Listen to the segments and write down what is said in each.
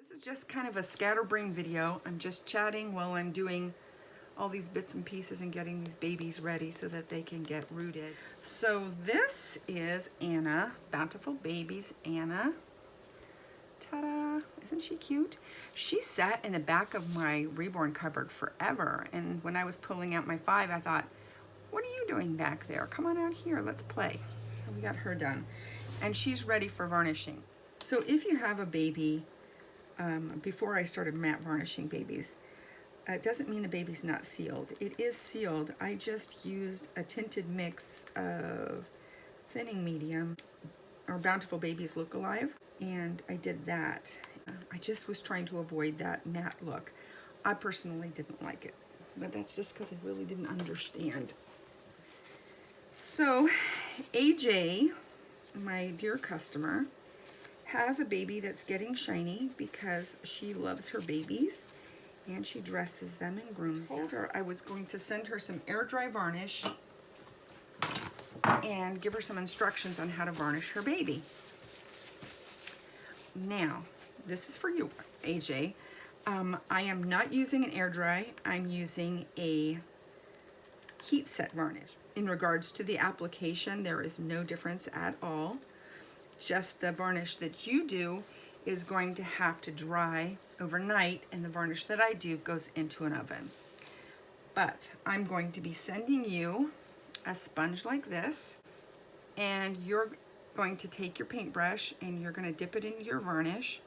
This is just kind of a scatterbrain video. I'm just chatting while I'm doing all these bits and pieces and getting these babies ready so that they can get rooted. So this is Anna, Bountiful Babies Anna. Ta-da, isn't she cute? She sat in the back of my Reborn cupboard forever, and when I was pulling out my 5, I thought, what are you doing back there? Come on out here, let's play. So we got her done, and she's ready for varnishing. So if you have a baby, before I started matte varnishing babies, it doesn't mean the baby's not sealed. It is sealed. I just used a tinted mix of thinning medium or Bountiful Babies Look Alive, and I did that. I just was trying to avoid that matte look. I personally didn't like it, but that's just because I really didn't understand. So AJ, my dear customer, has a baby that's getting shiny because she loves her babies and she dresses them and grooms them. I told her I was going to send her some air dry varnish and give her some instructions on how to varnish her baby. Now, this is for you, AJ. I am not using an air dry. I'm using a heat set varnish. In regards to the application, there is no difference at all. Just the varnish that you do is going to have to dry overnight, and the varnish that I do goes into an oven. But I'm going to be sending you a sponge like this, and you're going to take your paintbrush and you're going to dip it into your varnish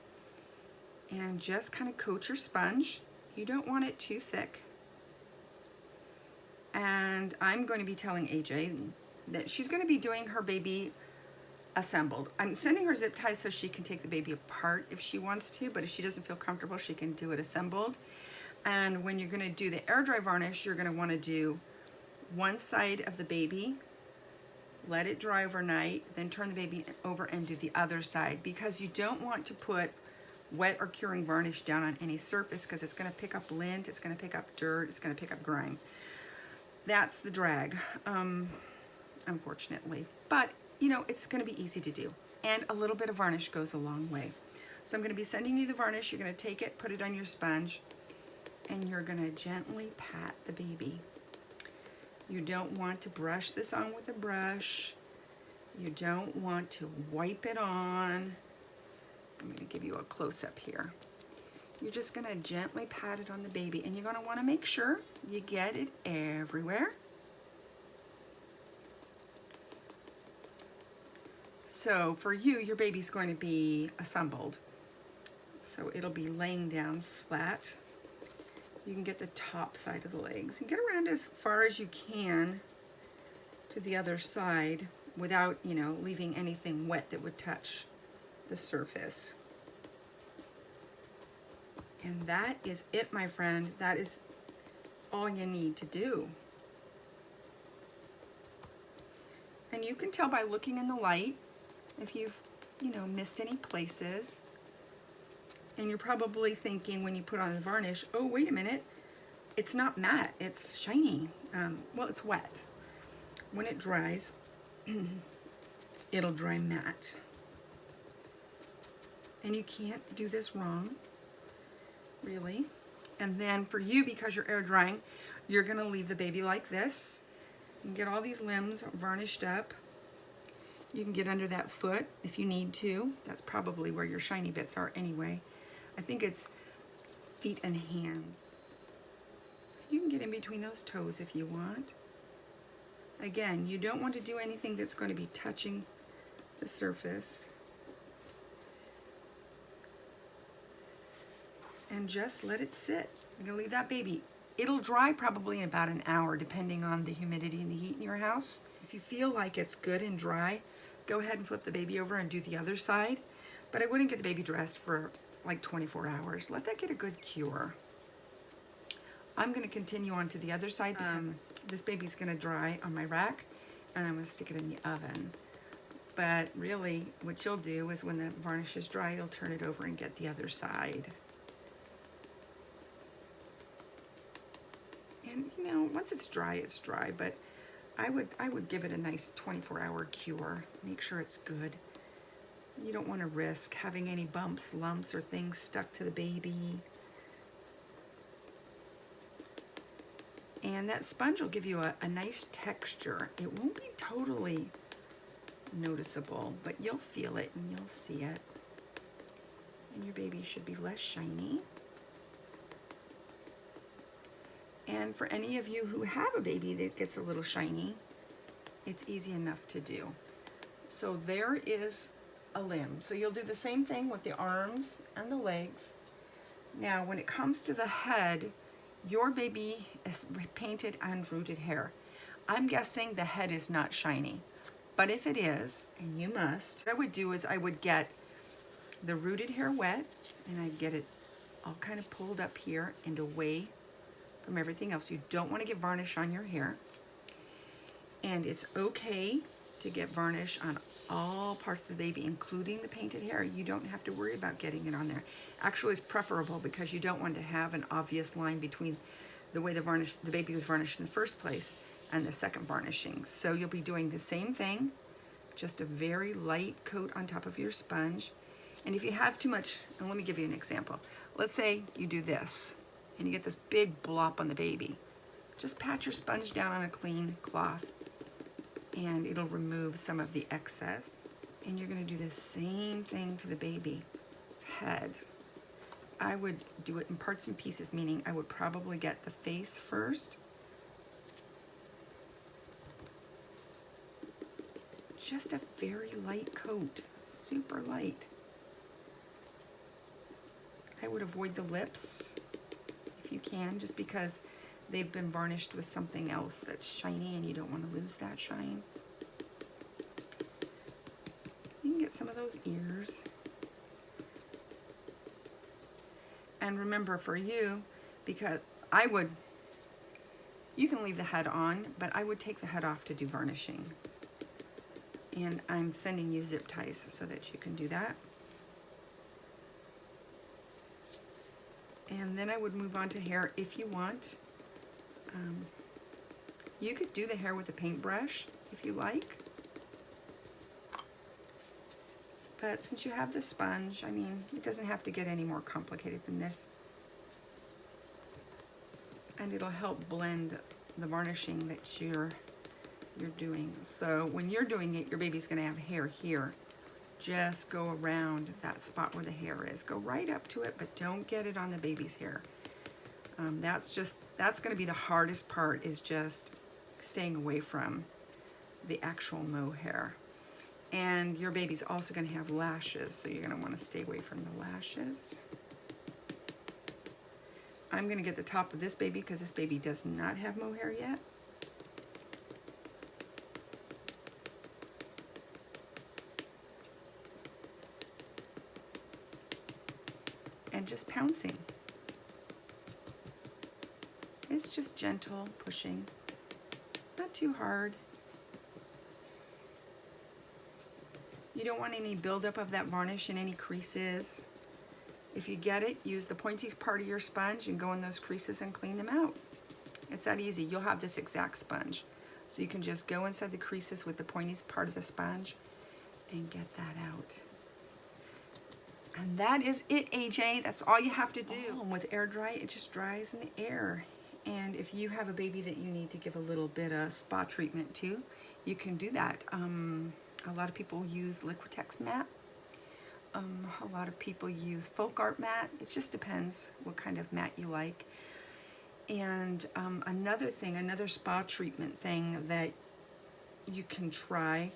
and just kind of coat your sponge. You don't want it too thick. And I'm going to be telling AJ that she's going to be doing her baby assembled. I'm sending her zip ties so she can take the baby apart if she wants to, but if she doesn't feel comfortable, she can do it assembled. And when you're going to do the air dry varnish, you're going to want to do one side of the baby, let it dry overnight, then turn the baby over and do the other side, because you don't want to put wet or curing varnish down on any surface because it's going to pick up lint, it's going to pick up dirt, it's going to pick up grime. That's the drag, unfortunately. But you know, it's going to be easy to do, and a little bit of varnish goes a long way. So I'm going to be sending you the varnish. You're going to take it, put it on your sponge, and you're going to gently pat the baby. You don't want to brush this on with a brush. You don't want to wipe it on. I'm going to give you a close-up here. You're just going to gently pat it on the baby, and you're going to want to make sure you get it everywhere. So for you, your baby's going to be assembled. So it'll be laying down flat. You can get the top side of the legs and get around as far as you can to the other side without, you know, leaving anything wet that would touch the surface. And that is it, my friend. That is all you need to do. And you can tell by looking in the light if you've, you know, missed any places. And you're probably thinking when you put on the varnish, oh, wait a minute, it's not matte, it's shiny. Well, it's wet. When it dries, it'll dry matte. And you can't do this wrong, really. And then for you, because you're air drying, you're gonna leave the baby like this and get all these limbs varnished up. You can get under that foot if you need to. That's probably where your shiny bits are anyway. I think it's feet and hands. You can get in between those toes if you want. Again, you don't want to do anything that's going to be touching the surface. And just let it sit. You're gonna leave that baby. It'll dry probably in about an hour, depending on the humidity and the heat in your house. If you feel like it's good and dry, go ahead and flip the baby over and do the other side. But I wouldn't get the baby dressed for like 24 hours. Let that get a good cure. I'm gonna continue on to the other side because this baby's gonna dry on my rack, and I'm gonna stick it in the oven. But really, what you'll do is when the varnish is dry, you'll turn it over and get the other side. And you know, once it's dry, but I would give it a nice 24-hour cure. Make sure it's good. You don't want to risk having any bumps, lumps, or things stuck to the baby. And that sponge will give you a nice texture. It won't be totally noticeable, but you'll feel it and you'll see it. And your baby should be less shiny. And for any of you who have a baby that gets a little shiny, it's easy enough to do. So there is a limb. So you'll do the same thing with the arms and the legs. Now, when it comes to the head, your baby is painted and rooted hair. I'm guessing the head is not shiny, but if it is, and you must, what I would do is I would get the rooted hair wet, and I'd get it all kind of pulled up here and away from everything else. You don't want to get varnish on your hair. And it's okay to get varnish on all parts of the baby, including the painted hair. You don't have to worry about getting it on there. Actually, it's preferable because you don't want to have an obvious line between the way the baby was varnished in the first place and the second varnishing. So you'll be doing the same thing, just a very light coat on top of your sponge. And if you have too much, and let me give you an example. Let's say you do this and you get this big blop on the baby. Just pat your sponge down on a clean cloth and it'll remove some of the excess. And you're gonna do the same thing to the baby's head. I would do it in parts and pieces, meaning I would probably get the face first. Just a very light coat, super light. I would avoid the lips if you can, just because they've been varnished with something else that's shiny and you don't want to lose that shine. You can get some of those ears. And remember for you, because you can leave the head on, but I would take the head off to do varnishing. And I'm sending you zip ties so that you can do that. And then I would move on to hair if you want. You could do the hair with a paintbrush if you like. But since you have the sponge, I mean, it doesn't have to get any more complicated than this. And it'll help blend the varnishing that you're doing. So when you're doing it, your baby's gonna have hair here. Just go around that spot where the hair is. Go right up to it, but don't get it on the baby's hair. That's gonna be the hardest part, is just staying away from the actual mohair. And your baby's also gonna have lashes, so you're gonna wanna stay away from the lashes. I'm gonna get the top of this baby because this baby does not have mohair yet. And just pouncing. It's just gentle pushing, not too hard. You don't want any buildup of that varnish in any creases. If you get it, use the pointy part of your sponge and go in those creases and clean them out. It's that easy. You'll have this exact sponge. So you can just go inside the creases with the pointy part of the sponge and get that out. And that is it, AJ. That's all you have to do. And with air dry, it just dries in the air. And if you have a baby that you need to give a little bit of spa treatment to, you can do that. A lot of people use Liquitex mat. A lot of people use folk art mat. It just depends what kind of mat you like. And another spa treatment thing that you can try.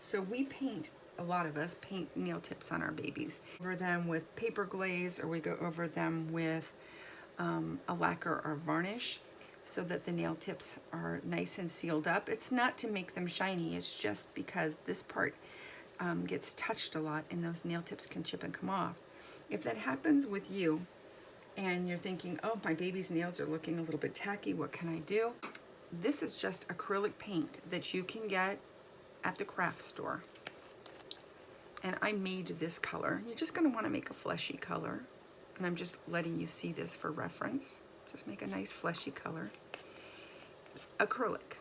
So we paint, a lot of us paint nail tips on our babies. Over them with paper glaze, or we go over them with a lacquer or varnish, so that the nail tips are nice and sealed up. It's not to make them shiny, it's just because this part gets touched a lot and those nail tips can chip and come off. If that happens with you and you're thinking, oh, my baby's nails are looking a little bit tacky, what can I do? This is just acrylic paint that you can get at the craft store. And I made this color. You're just gonna wanna make a fleshy color. And I'm just letting you see this for reference. Just make a nice fleshy color. Acrylic.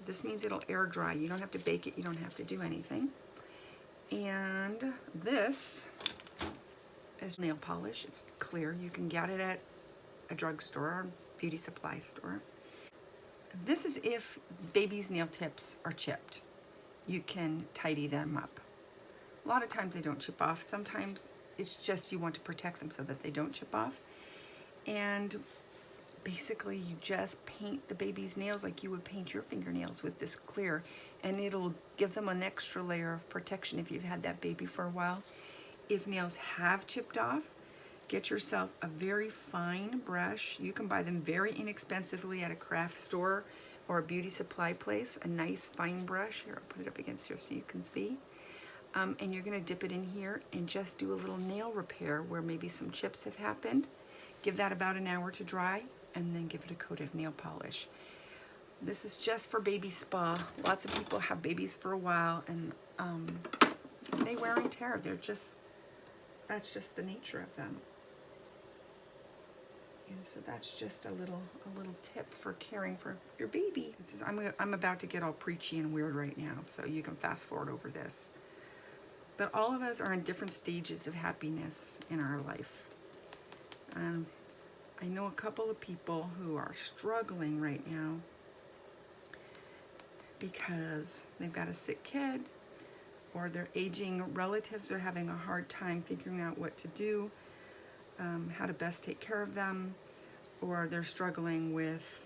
This means it'll air dry. You don't have to bake it, you don't have to do anything. And this is nail polish. It's clear. You can get it at a drugstore or beauty supply store. This is if baby's nail tips are chipped. You can tidy them up. A lot of times they don't chip off. Sometimes it's just you want to protect them so that they don't chip off. And basically you just paint the baby's nails like you would paint your fingernails with this clear, and it'll give them an extra layer of protection if you've had that baby for a while. If nails have chipped off, get yourself a very fine brush. You can buy them very inexpensively at a craft store or a beauty supply place, a nice fine brush. Here, I'll put it up against here so you can see. And you're gonna dip it in here and just do a little nail repair where maybe some chips have happened. Give that about an hour to dry, and then give it a coat of nail polish. This is just for baby spa. Lots of people have babies for a while, and they wear and tear. That's just the nature of them. And so that's just a little tip for caring for your baby. I'm about to get all preachy and weird right now, so you can fast forward over this. But all of us are in different stages of happiness in our life. I know a couple of people who are struggling right now because they've got a sick kid, or their aging relatives are having a hard time figuring out what to do, how to best take care of them, or they're struggling with,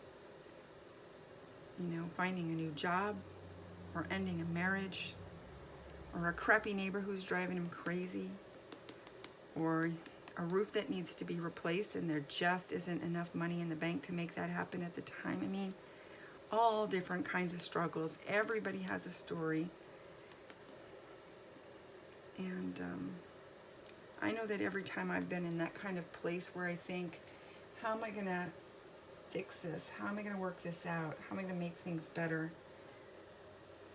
finding a new job, or ending a marriage, or a crappy neighbor who's driving them crazy, or a roof that needs to be replaced and there just isn't enough money in the bank to make that happen at the time. I mean, all different kinds of struggles. Everybody has a story. And I know that every time I've been in that kind of place where I think, how am I gonna fix this? How am I gonna work this out? How am I gonna make things better?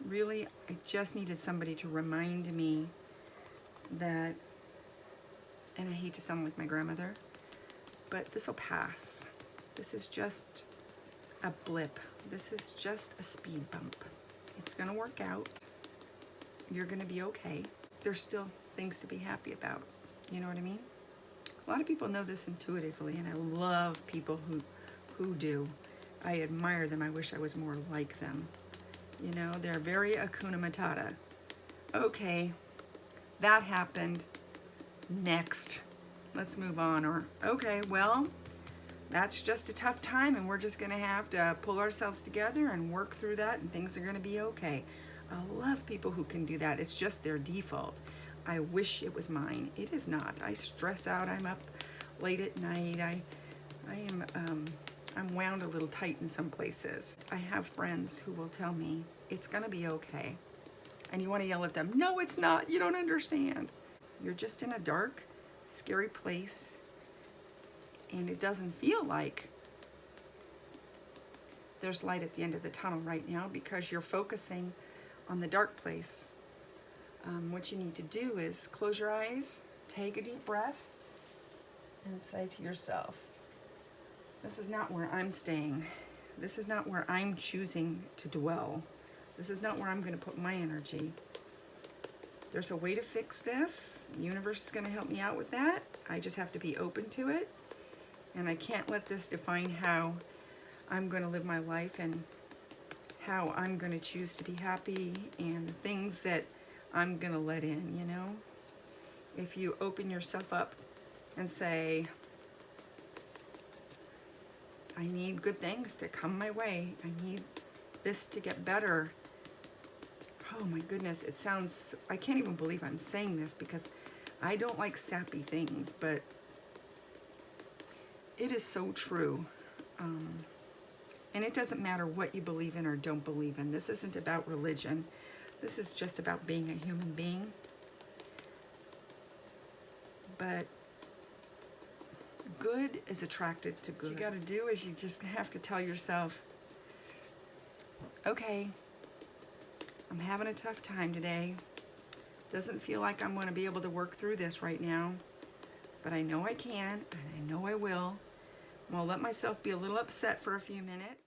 Really, I just needed somebody to remind me that, and I hate to sound like my grandmother, but this will pass. This is just a blip. This is just a speed bump. It's gonna work out. You're gonna be okay. There's still things to be happy about. You know what I mean? A lot of people know this intuitively, and I love people who do. I admire them. I wish I was more like them. They're very Hakuna Matata. Okay, that happened. Next, let's move on. Or, okay, well, that's just a tough time and we're just gonna have to pull ourselves together and work through that, and things are gonna be okay. I love people who can do that. It's just their default. I wish it was mine. It is not. I stress out. I'm up late at night. I'm wound a little tight in some places. I have friends who will tell me it's gonna be okay. And you wanna yell at them, no, it's not, you don't understand. You're just in a dark, scary place, and it doesn't feel like there's light at the end of the tunnel right now because you're focusing on the dark place. What you need to do is close your eyes, take a deep breath, and say to yourself, this is not where I'm staying. This is not where I'm choosing to dwell. This is not where I'm going to put my energy. There's a way to fix this. The universe is going to help me out with that. I just have to be open to it. And I can't let this define how I'm going to live my life and how I'm going to choose to be happy and the things that I'm going to let in, If you open yourself up and say, I need good things to come my way. I need this to get better. Oh my goodness, I can't even believe I'm saying this because I don't like sappy things, but it is so true. And it doesn't matter what you believe in or don't believe in. This isn't about religion. This is just about being a human being. But good is attracted to good. What you gotta do is you just have to tell yourself, okay, I'm having a tough time today. Doesn't feel like I'm gonna be able to work through this right now, but I know I can, and I know I will. I'm gonna let myself be a little upset for a few minutes.